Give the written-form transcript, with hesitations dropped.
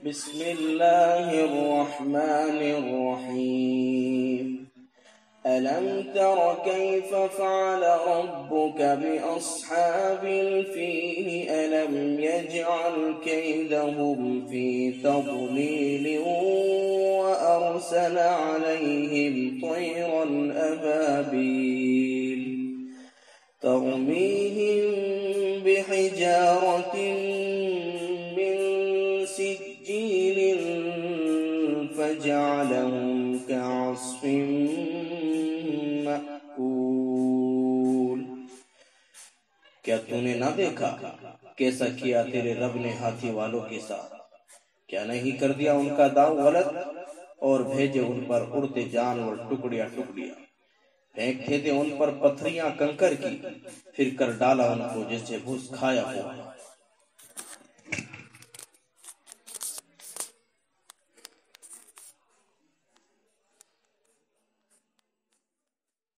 बिस्मिल्लाहिर्रहमानिर्रहीम। अलम तर कैफ फ़अल रब्बुक बिअस्हाबिल फील अलम यजअल कैदहुम फी तضलील व अरसल अलैहिम तयरन अबाबील तरमीहिम बिहिजारतिन मिन सिज्जील फजअलहुम कअस्फिन मअकूल। क्या तूने ना देखा कैसा किया तेरे रब ने हाथी वालों के साथ? क्या नहीं कर दिया उनका दाव गलत और भेजे उन पर उड़ते जानवर टुकड़िया टुकड़िया। फेंकते थे उन पर पत्थरियां कंकर की, फिर कर डाला उनको जैसे भूस खाया हुआ।